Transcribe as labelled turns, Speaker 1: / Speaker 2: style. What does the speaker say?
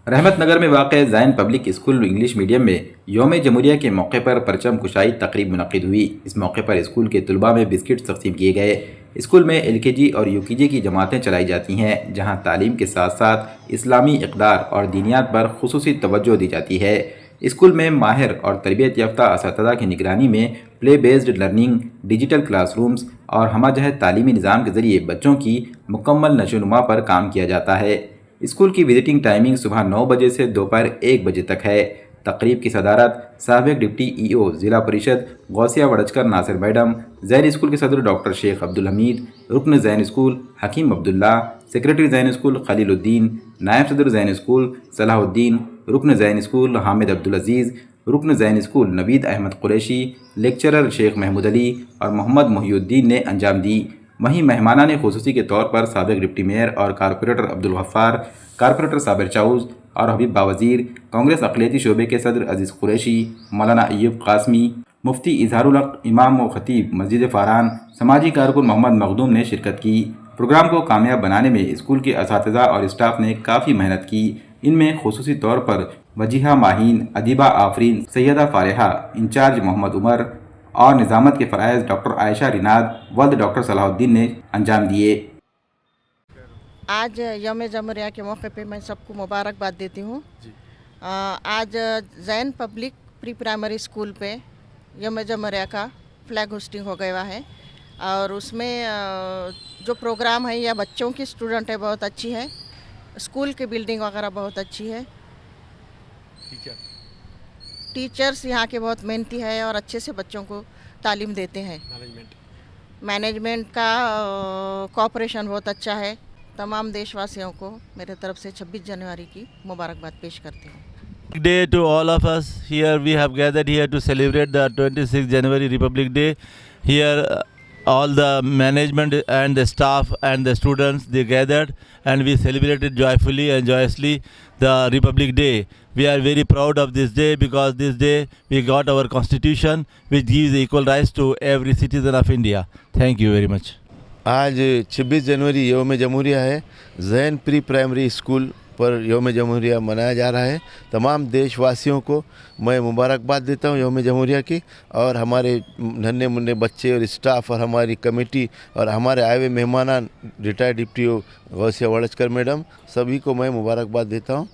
Speaker 1: रहमतनगर में वाक़ ज़ैन public school English medium में यौम जमहूरिया के मौके पर परचम कुशाई तकरीब मुनक़्क़िद हुई। इस मौके पर स्कूल के तलबा में बिस्किट तक़सीम किए गए। स्कूल में LKG और UKG की जमातें चलाई जाती हैं, जहाँ तालीम के साथ साथ इस्लामी इक़दार और दीनियात पर खुसूसी तवज्जो दी जाती है। स्कूल में माहिर और तरबियत याफ्ता असातिज़ा की निगरानी में play based learning, digital classrooms और हमाजहत तालीमी निज़ाम के ज़रिए बच्चों की मुकम्मल नशोनुमा पर काम किया जाता है। स्कूल की विजिटिंग टाइमिंग सुबह 9 बजे से दोपहर 1 बजे तक है। तकरीब की सदारत साबिक़ डिप्टी EO ज़िला परिषद गौसिया वड़चकर नासिर मैडम, ज़ैन स्कूल के सदर डॉक्टर शेख अब्दुल हमीद, रुकन ज़ैन स्कूल हकीम अब्दुल्ला, सेक्रेटरी ज़ैन स्कूल खलीलुद्दीन, नायब सदर ज़ैन स्कूल सलाहुद्दीन, रुकन ज़ैन स्कूल हामिद अब्दुल अज़ीज़, रुकन ज़ैन स्कूल नवीद अहमद कुरैशी, लेक्चरर शेख महमूद अली और मोहम्मद मोहिउद्दीन ने अंजाम दी। वहीं मेहमाना ने खुसूसी के तौर पर साबिक़ डिप्टी मेयर और कारपोरेटर अब्दुल गफ्फार, कारपोरेटर साबिर चाउज़ और हबीब बावज़ीर, कांग्रेस अक़लियती शोबे के सदर अज़ीज़ कुरैशी, मौलाना अय्यूब क़ासमी, मुफ्ती इज़हारुल हक़ इमाम व ख़तीब मस्जिद फ़ारान, समाजी कारकुन मोहम्मद मखदूम ने शिरकत की। प्रोग्राम को कामयाब बनाने में स्कूल के असातिज़ा और स्टाफ ने काफ़ी मेहनत की। इनमें खुसूसी तौर पर वजीहा माहीन, अदीबा आफरीन, सैयदा फ़ारिहा, इंचार्ज मोहम्मद उमर और निज़ामत के फ़राइज़ डॉक्टर आयशा रिनाद वल्द डॉक्टर सलाहुद्दीन ने अंजाम दिए।
Speaker 2: आज यौम जमहूरिया के मौके पे मैं सबको मुबारकबाद देती हूँ। आज ज़ैन पब्लिक प्री प्राइमरी स्कूल पे यौम जमहूरिया का फ्लैग होस्टिंग हो गया है और उसमें जो प्रोग्राम है या बच्चों की स्टूडेंट है बहुत अच्छी है, स्कूल की बिल्डिंग वगैरह बहुत अच्छी है, टीचर्स यहाँ के बहुत मेहनती है और अच्छे से बच्चों को तालीम देते हैं। मैनेजमेंट का कोऑपरेशन बहुत अच्छा है। तमाम देशवासियों को मेरे तरफ से 26 जनवरी की मुबारकबाद पेश करती हूँ।
Speaker 3: Day to all of us. Here we have gathered here to celebrate the 26th January Republic Day. Here all the management and the staff and the students, they gathered and we celebrated joyfully and joyously the Republic Day. We are very proud of this day because this day we got our constitution which gives equal rights to every citizen of India. Thank you very much.
Speaker 4: आज 26 जनवरी यौम जमहूरिया है। ज़ैन pre primary school पर यौम जमहूरिया मनाया जा रहा है। तमाम देशवासियों को मैं मुबारकबाद देता हूँ यौम जमहूरिया की, और हमारे नन्हे मुन्ने बच्चे और स्टाफ और हमारी कमेटी और हमारे आए हुए मेहमान रिटायर्ड डिप्टी गौसिया वड़चकर मैडम, सभी को मैं मुबारकबाद देता हूँ।